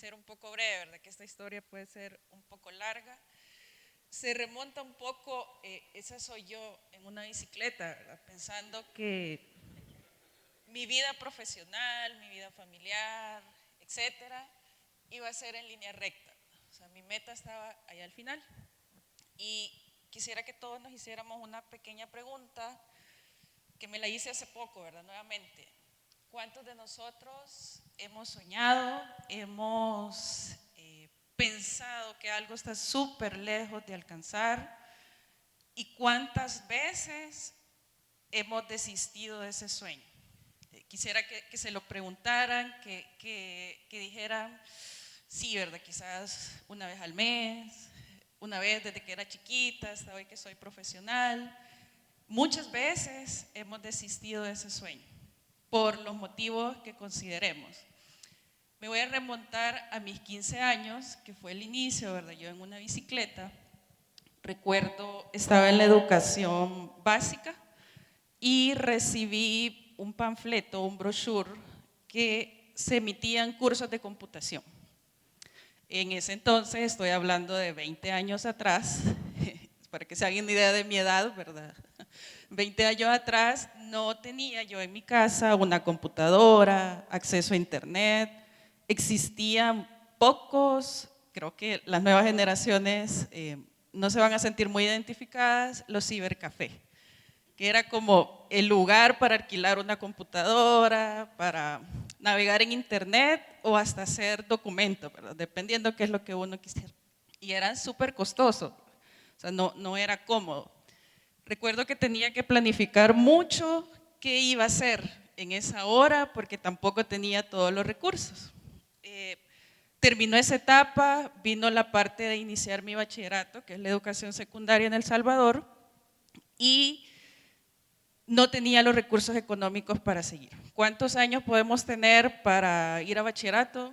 ser un poco breve, ¿verdad? Que esta historia puede ser un poco larga. Se remonta un poco, esa soy yo en una bicicleta, ¿verdad? Pensando que mi vida profesional, mi vida familiar, etcétera, iba a ser en línea recta. O sea, mi meta estaba allá al final. Y quisiera que todos nos hiciéramos una pequeña pregunta que me la hice hace poco, ¿verdad? Nuevamente, ¿cuántos de nosotros hemos soñado, hemos pensado que algo está súper lejos de alcanzar? ¿Y cuántas veces hemos desistido de ese sueño? Quisiera que se lo preguntaran, que dijeran, sí, ¿verdad? Quizás una vez al mes, una vez desde que era chiquita, hasta hoy que soy profesional. Muchas veces hemos desistido de ese sueño por los motivos que consideremos. Me voy a remontar a mis 15 años, que fue el inicio, ¿verdad? Yo en una bicicleta, recuerdo, estaba en la educación básica y recibí un panfleto, un brochure, que se emitían cursos de computación. En ese entonces, estoy hablando de 20 años atrás, para que se hagan una idea de mi edad, ¿verdad? 20 años atrás no tenía yo en mi casa una computadora, acceso a internet, existían pocos, creo que las nuevas generaciones no se van a sentir muy identificadas, los cibercafés, que era como el lugar para alquilar una computadora, para navegar en internet o hasta hacer documentos, ¿verdad? Dependiendo qué es lo que uno quisiera. Y eran súper costosos, o sea, no era cómodo. Recuerdo que tenía que planificar mucho qué iba a hacer en esa hora porque tampoco tenía todos los recursos. Terminó esa etapa, vino la parte de iniciar mi bachillerato, que es la educación secundaria en El Salvador, y no tenía los recursos económicos para seguir. ¿Cuántos años podemos tener para ir a bachillerato?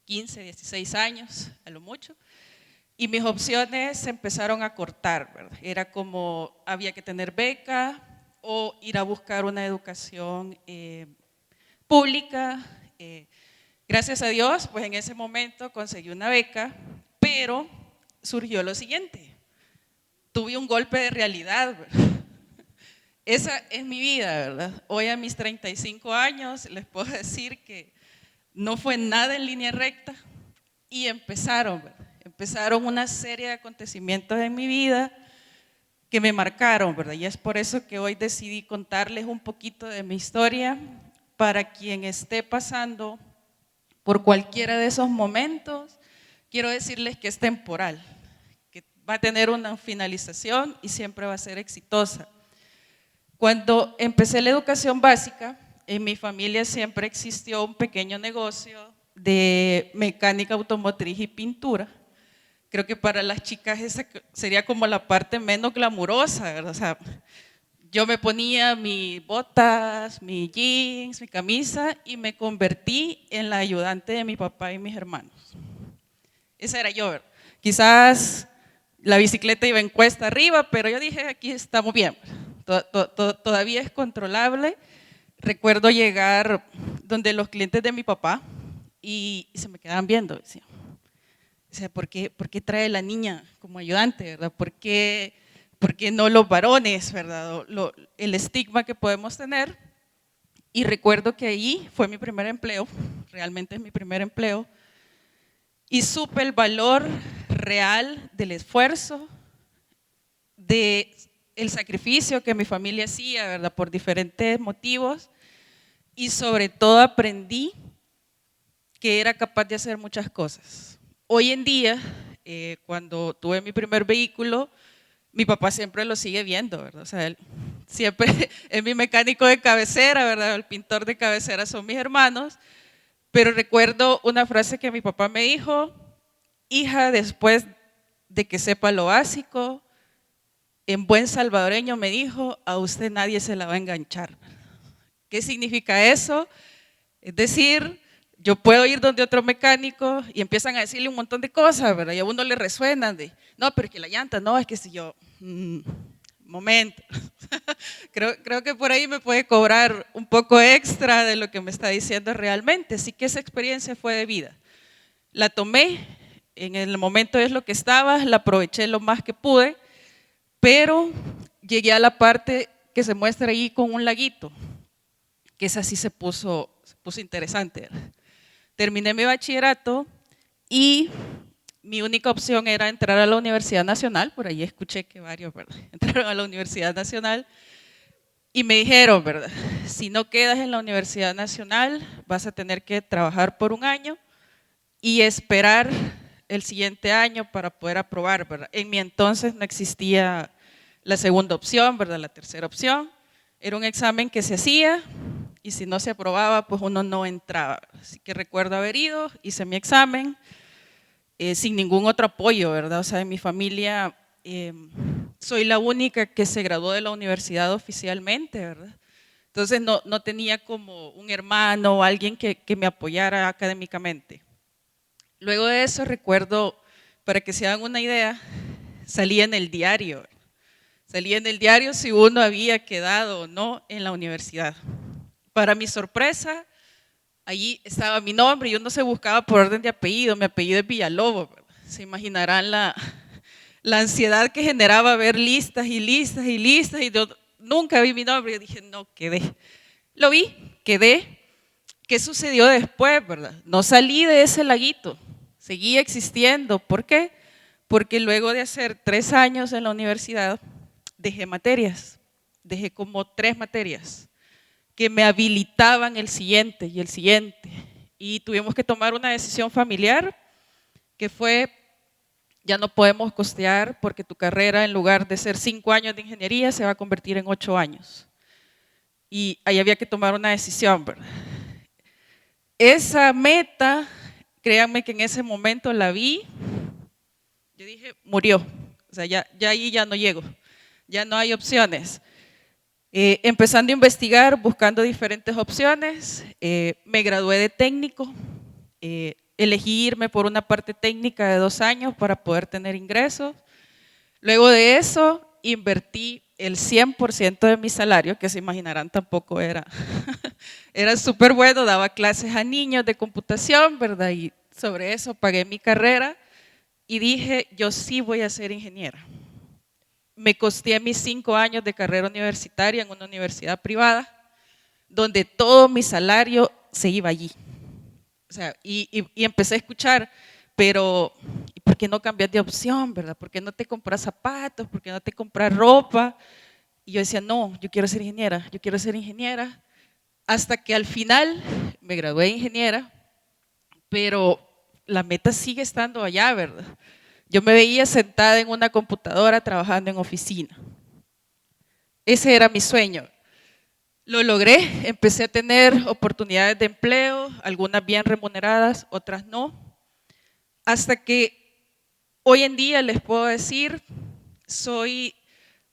15, 16 años, a lo mucho. Y mis opciones se empezaron a cortar, ¿verdad? Era como había que tener beca o ir a buscar una educación pública. Gracias a Dios, pues en ese momento conseguí una beca, pero surgió lo siguiente. Tuve un golpe de realidad, ¿verdad? Esa es mi vida, ¿verdad? Hoy a mis 35 años les puedo decir que no fue nada en línea recta y empezaron, ¿verdad? Empezaron una serie de acontecimientos en mi vida que me marcaron, ¿verdad? Y es por eso que hoy decidí contarles un poquito de mi historia para quien esté pasando por cualquiera de esos momentos. Quiero decirles que es temporal, que va a tener una finalización y siempre va a ser exitosa. Cuando empecé la educación básica, en mi familia siempre existió un pequeño negocio de mecánica automotriz y pintura. Creo que para las chicas esa sería como la parte menos glamurosa, ¿verdad? O sea, yo me ponía mis botas, mis jeans, mi camisa y me convertí en la ayudante de mi papá y mis hermanos. Esa era yo, ¿verdad? Quizás la bicicleta iba en cuesta arriba, pero yo dije, aquí estamos bien, todavía es controlable. Recuerdo llegar donde los clientes de mi papá y se me quedaban viendo, decían, o sea, ¿por qué trae la niña como ayudante, verdad? ¿Por qué no los varones, verdad? El estigma que podemos tener. Y recuerdo que ahí fue mi primer empleo, realmente es mi primer empleo, y supe el valor real del esfuerzo, del sacrificio que mi familia hacía, ¿verdad? Por diferentes motivos, y sobre todo aprendí que era capaz de hacer muchas cosas. Hoy en día, cuando tuve mi primer vehículo, mi papá siempre lo sigue viendo, ¿verdad? O sea, él siempre es mi mecánico de cabecera, ¿verdad? El pintor de cabecera son mis hermanos, pero recuerdo una frase que mi papá me dijo: hija, después de que sepa lo básico, en buen salvadoreño me dijo, a usted nadie se la va a enganchar. ¿Qué significa eso? Es decir, yo puedo ir donde otro mecánico y empiezan a decirle un montón de cosas, ¿verdad? Y a uno le resuenan de, no, pero es que la llanta, no, es que si yo, momento. creo que por ahí me puede cobrar un poco extra de lo que me está diciendo realmente, sí que esa experiencia fue de vida. La tomé, en el momento es lo que estaba, la aproveché lo más que pude, pero llegué a la parte que se muestra ahí con un laguito, que esa sí se puso interesante. Terminé mi bachillerato y mi única opción era entrar a la Universidad Nacional, por ahí escuché que varios, ¿verdad?, entraron a la Universidad Nacional y me dijeron, ¿verdad?, si no quedas en la Universidad Nacional vas a tener que trabajar por un año y esperar el siguiente año para poder aprobar, ¿verdad? En mi entonces no existía la segunda opción, ¿verdad?, la tercera opción. Era un examen que se hacía y si no se aprobaba, pues uno no entraba. Así que recuerdo haber ido, hice mi examen sin ningún otro apoyo, ¿verdad? O sea, en mi familia soy la única que se graduó de la universidad oficialmente, ¿verdad? Entonces no tenía como un hermano o alguien que me apoyara académicamente. Luego de eso recuerdo, para que se hagan una idea, salía en el diario. Salía en el diario si uno había quedado o no en la universidad. Para mi sorpresa, allí estaba mi nombre y uno se buscaba por orden de apellido. Mi apellido es Villalobos, ¿verdad? Se imaginarán la ansiedad que generaba ver listas y listas y listas y yo nunca vi mi nombre. Yo dije, no, quedé. Lo vi, quedé. ¿Qué sucedió después, verdad? No salí de ese laguito, seguí existiendo. ¿Por qué? Porque luego de hacer 3 años en la universidad, dejé materias, dejé como 3 materias que me habilitaban el siguiente y el siguiente. Y tuvimos que tomar una decisión familiar que fue, ya no podemos costear porque tu carrera en lugar de ser 5 años de ingeniería se va a convertir en 8 años. Y ahí había que tomar una decisión, ¿verdad? Esa meta, créanme que en ese momento la vi, yo dije, murió, o sea, ya ahí ya no llego, ya no hay opciones. Empezando a investigar, buscando diferentes opciones, me gradué de técnico, elegí irme por una parte técnica de 2 años para poder tener ingresos. Luego de eso, invertí el 100% de mi salario, que se imaginarán tampoco era, era súper bueno, daba clases a niños de computación, ¿verdad? Y sobre eso pagué mi carrera y dije, yo sí voy a ser ingeniera. Me costé mis 5 años de carrera universitaria en una universidad privada, donde todo mi salario se iba allí. O sea, y empecé a escuchar, pero ¿por qué no cambias de opción, verdad? ¿Por qué no te compras zapatos? ¿Por qué no te compras ropa? Y yo decía, no, yo quiero ser ingeniera, yo quiero ser ingeniera. Hasta que al final me gradué de ingeniera, pero la meta sigue estando allá, ¿verdad? Yo me veía sentada en una computadora trabajando en oficina. Ese era mi sueño. Lo logré, empecé a tener oportunidades de empleo, algunas bien remuneradas, otras no, hasta que hoy en día les puedo decir, soy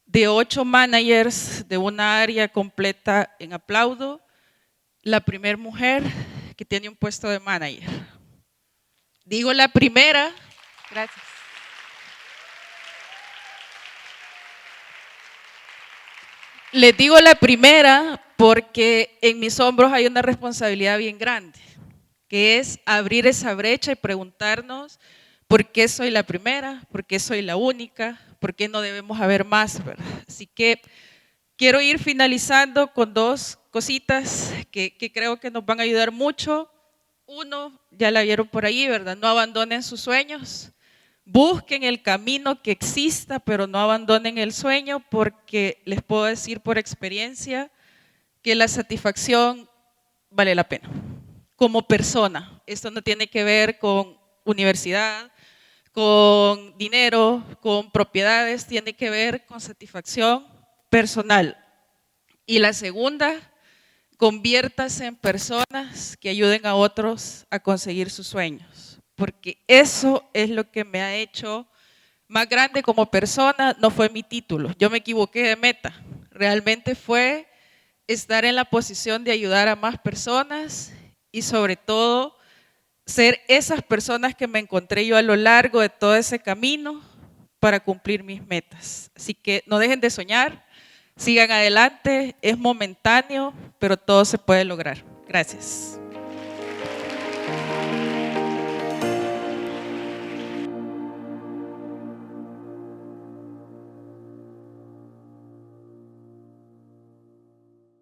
de 8 managers de una área completa en Aplaudo, la primera mujer que tiene un puesto de manager. Digo la primera, gracias. Les digo la primera porque en mis hombros hay una responsabilidad bien grande, que es abrir esa brecha y preguntarnos por qué soy la primera, por qué soy la única, por qué no debemos haber más, ¿verdad? Así que quiero ir finalizando con 2 cositas que creo que nos van a ayudar mucho. Uno, ya la vieron por ahí, ¿verdad? No abandonen sus sueños. Busquen el camino que exista, pero no abandonen el sueño, porque les puedo decir por experiencia que la satisfacción vale la pena. Como persona, esto no tiene que ver con universidad, con dinero, con propiedades, tiene que ver con satisfacción personal. Y la segunda, conviértase en personas que ayuden a otros a conseguir sus sueños, porque eso es lo que me ha hecho más grande como persona. No fue mi título, yo me equivoqué de meta, realmente fue estar en la posición de ayudar a más personas y sobre todo ser esas personas que me encontré yo a lo largo de todo ese camino para cumplir mis metas. Así que no dejen de soñar, sigan adelante, es momentáneo, pero todo se puede lograr. Gracias.